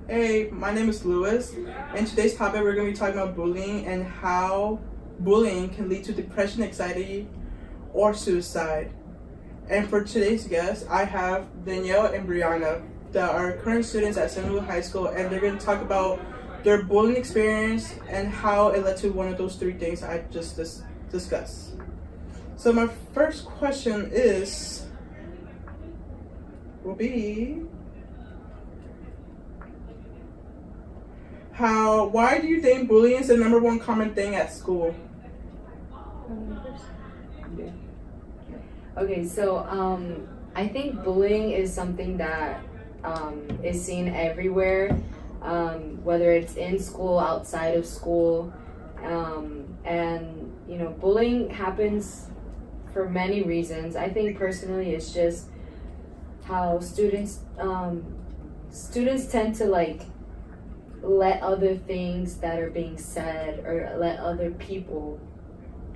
Hey, my name is Lewis, and today's topic we're going to be talking about bullying and how bullying can lead to depression, anxiety, or suicide. And for today's guests, I have Danielle and Brianna that are current students at Central High School, and they're going to talk about their bullying experience and how it led to one of those three things I just discussed. So my first question will be, why do you think bullying is the number one common thing at school? Okay, so I think bullying is something that is seen everywhere, whether it's in school, outside of school, and bullying happens for many reasons. I think personally it's just how students tend to let other things that are being said or let other people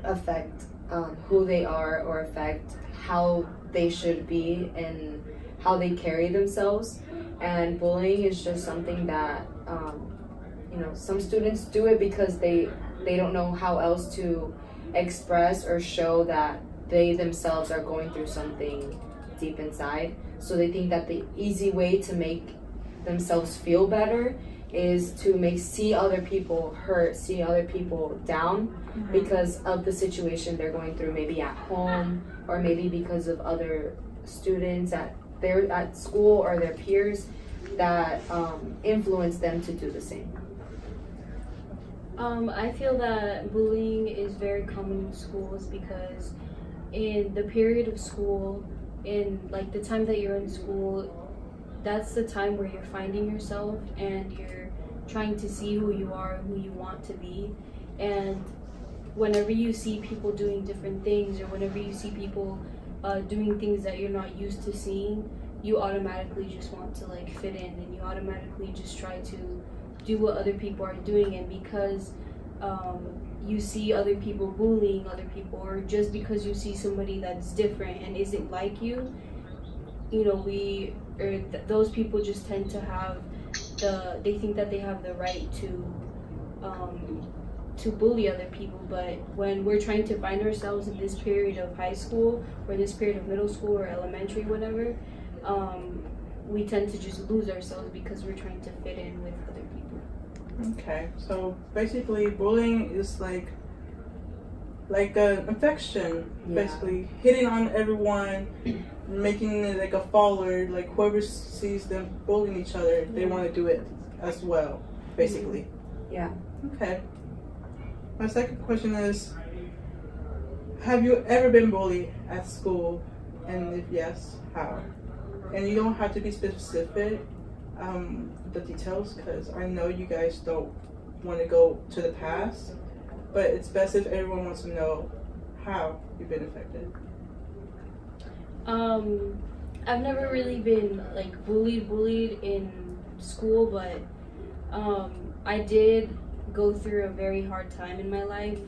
affect who they are or affect how they should be and how they carry themselves. And bullying is just something that some students do it because they don't know how else to express or show that they themselves are going through something deep inside. So they think that the easy way to make themselves feel better is to see other people hurt, see other people down because of the situation they're going through, maybe at home or maybe because of other students at school or their peers that influence them to do the same. I feel that bullying is very common in schools because in the period of school, in the time that you're in school, that's the time where you're finding yourself and you're trying to see who you are, who you want to be. And whenever you see people doing different things or whenever you see people doing things that you're not used to seeing, you automatically just want to fit in, and you automatically just try to do what other people are doing. And because you see other people bullying other people, or just because you see somebody that's different and isn't like you, those people just tend to have they think that they have the right to bully other people. But when we're trying to find ourselves in this period of high school or this period of middle school or elementary, whatever, we tend to just lose ourselves because we're trying to fit in with other people. Okay, so basically bullying is like an infection, basically hitting on everyone, making it like a follower, whoever sees them bullying each other, they want to do it as well, basically. Yeah. Okay. My second question is, have you ever been bullied at school? And if yes, how? And you don't have to be specific, the details, because I know you guys don't want to go to the past, but it's best if everyone wants to know how you've been affected. I've never really been bullied in school, but I did go through a very hard time in my life,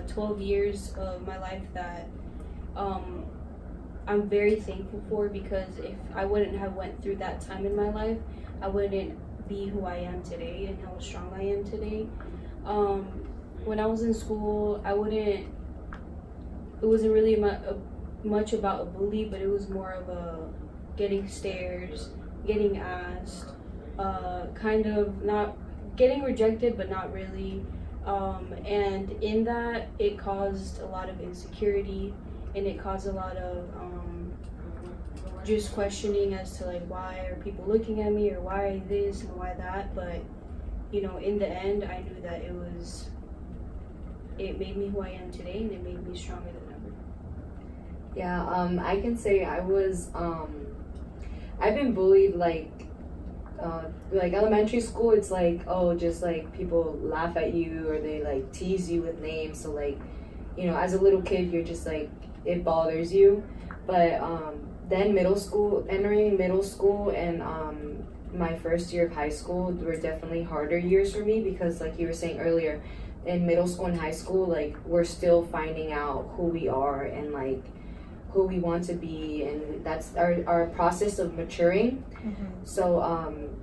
12 years of my life that I'm very thankful for, because if I wouldn't have went through that time in my life, I wouldn't be who I am today and how strong I am today. When I was in school, it wasn't really much about a bully, but it was more of a getting stares, getting asked, kind of not getting rejected, but not really. And in that, it caused a lot of insecurity, and it caused a lot of just questioning as to why are people looking at me, or why this and why that. But in the end, I knew that it made me who I am today, and it made me stronger than ever. Yeah, I can say I've been bullied elementary school. It's just people laugh at you, or they tease you with names. So as a little kid, you're just it bothers you. But then entering middle school and my first year of high school were definitely harder years for me, because you were saying earlier, in middle school and high school, we're still finding out who we are and who we want to be, and that's our process of maturing. So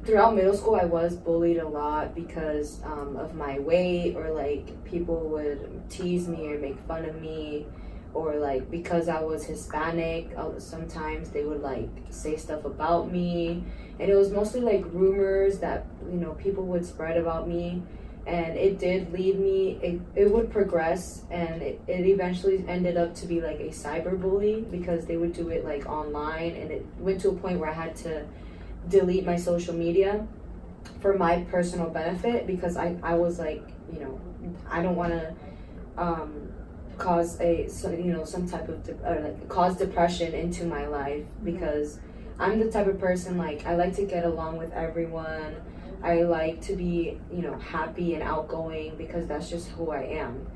throughout middle school I was bullied a lot because of my weight, or like people would tease me or make fun of me, or like because I was Hispanic, sometimes they would like say stuff about me, and it was mostly like rumors that, you know, people would spread about me. And it did lead me, it would progress, and it eventually ended up to be like a cyberbully, because they would do it like online, and it went to a point where I had to delete my social media for my personal benefit, because I was like, you know, I don't want to cause some type of like cause depression into my life, because I'm the type of person, like, I like to get along with everyone. I like to be, you know, happy and outgoing, because that's just who I am.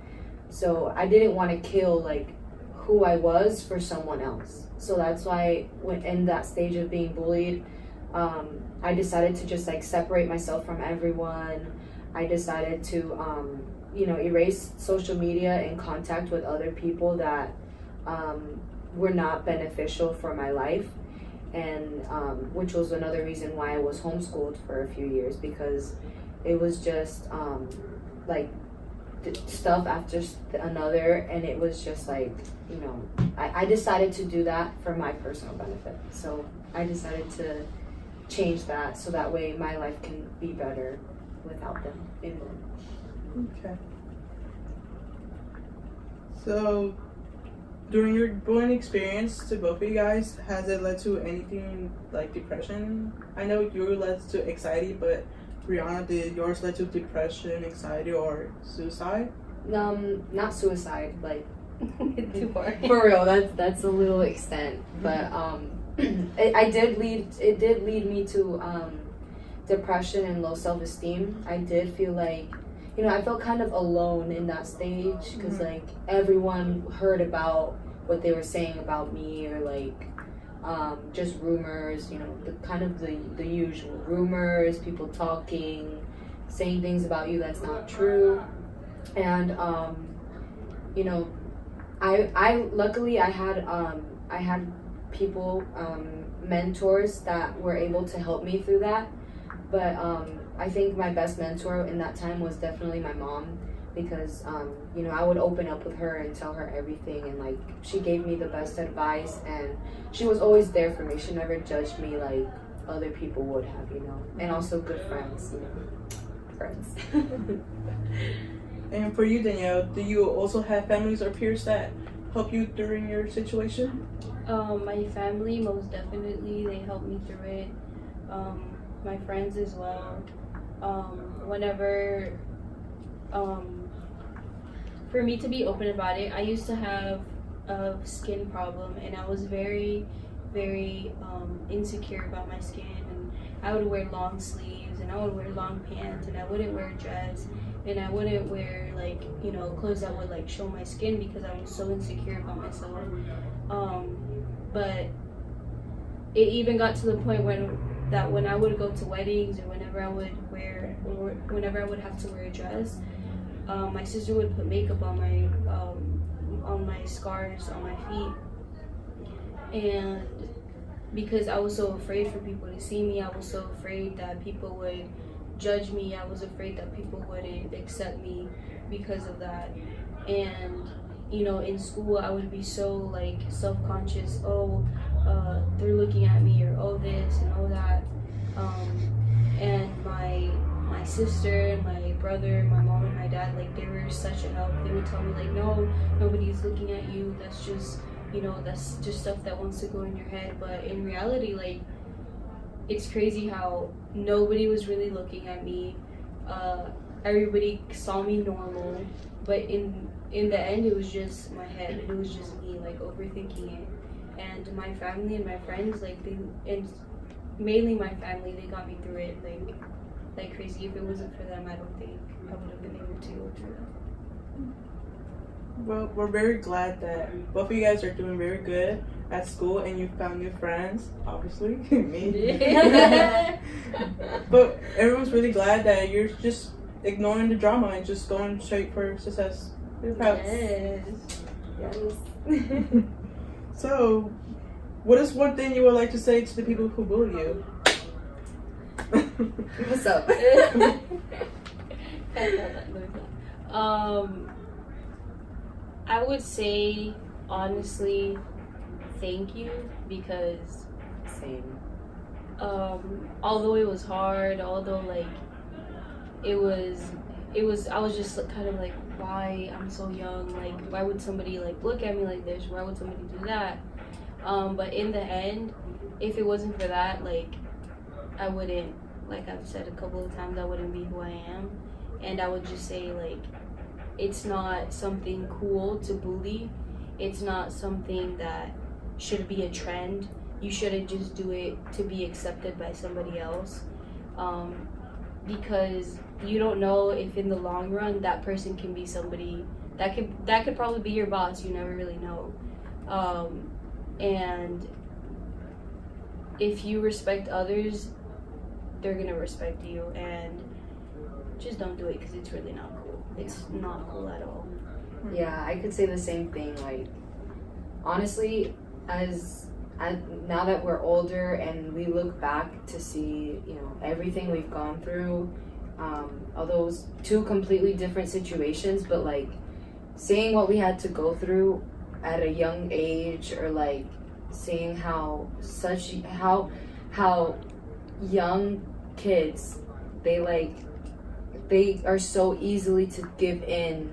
So I didn't want to kill like who I was for someone else. So that's why when in that stage of being bullied, I decided to just like separate myself from everyone. I decided to erase social media and contact with other people that were not beneficial for my life. And which was another reason why I was homeschooled for a few years, because it was just like stuff after another, and it was just like, you know, I decided to do that for my personal benefit. So I decided to change that, so that way my life can be better without them in them. Okay. So during your bullying experience, to both of you guys, has it led to anything like depression? I know yours led to anxiety, but Brianna, did yours lead to depression, anxiety, or suicide? Not suicide, like Too far. for real. That's a little extent, but it did lead me to depression and low self-esteem. I did feel like, you know, I felt kind of alone in that stage, because like everyone heard about what they were saying about me, or like just rumors, you know, the usual rumors, people talking, saying things about you that's not true. And you know, I luckily I had people, mentors that were able to help me through that. But I think my best mentor in that time was definitely my mom, because you know, I would open up with her and tell her everything, and like she gave me the best advice, and she was always there for me. She never judged me like other people would have, you know. And also good friends, you know, friends. And for you, Danielle, do you also have families or peers that help you during your situation? My family, most definitely, they helped me through it. My friends as well. Whenever, for me to be open about it, I used to have a skin problem, and I was very, very insecure about my skin, and I would wear long sleeves, and I would wear long pants, and I wouldn't wear a dress, and I wouldn't wear like, you know, clothes that would like show my skin, because I was so insecure about myself. But it even got to the point when I would go to weddings, or whenever I would have to wear a dress, my sister would put makeup on my scars on my feet. And because I was so afraid for people to see me, I was so afraid that people would judge me, I was afraid that people wouldn't accept me because of that. And you know, in school I would be so like self-conscious, they're looking at me, or oh this and oh that. And my sister, my brother, my mom, and my dad, like, they were such a help. They would tell me like, no, nobody's looking at you, that's just, you know, that's just stuff that wants to go in your head. But in reality, like, it's crazy how nobody was really looking at me. Everybody saw me normal, but in the end, it was just my head. It was just me, like, overthinking it. And my family and my friends, like, and mainly my family, they got me through it like crazy. If it wasn't for them, I don't think I would have been able to go through that. Well, we're very glad that both of you guys are doing very good at school, and you found new friends, obviously. Me. But everyone's really glad that you're just ignoring the drama and just going straight for success. We're proud. Yes. So, what is one thing you would like to say to the people who bully you? What's up? I would say honestly, thank you, because Same. although it was hard, although like it was I was just like, kind of like, why I'm so young, like why would somebody like look at me like this, why would somebody do that, but in the end, if it wasn't for that, like I wouldn't, like I've said a couple of times, I wouldn't be who I am. And I would just say, like, it's not something cool to bully, it's not something that should be a trend. You shouldn't just do it to be accepted by somebody else, because you don't know if in the long run that person can be somebody that could probably be your boss. You never really know. And if you respect others, they're gonna respect you. And just don't do it, because it's really not cool. It's not cool at all. Yeah, I could say the same thing. Like, honestly, as now that we're older and we look back to see, you know, everything we've gone through, although it was two completely different situations, but like seeing what we had to go through at a young age, or like seeing how young kids, they are so easily to give in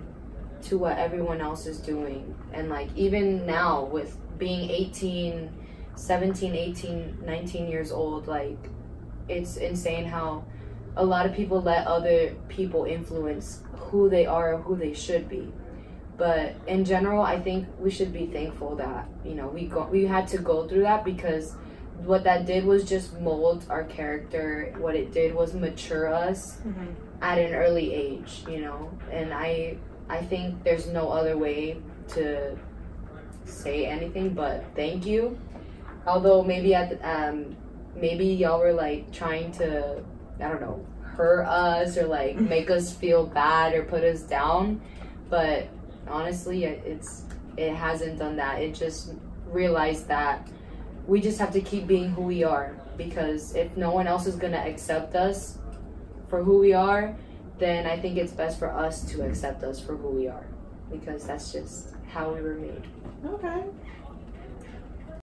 to what everyone else is doing. And like even now with being 17, 18, 19 years old, like it's insane how a lot of people let other people influence who they are or who they should be. But in general, I think we should be thankful that, you know, we had to go through that, because what that did was just mold our character. What it did was mature us at an early age, you know. And I think there's no other way to say anything but thank you. Although maybe maybe y'all were like trying to, I don't know, hurt us or like make us feel bad or put us down, but honestly, it hasn't done that. It just realized that we just have to keep being who we are, because if no one else is gonna accept us for who we are, then I think it's best for us to accept us for who we are, because that's just how we were made. Okay.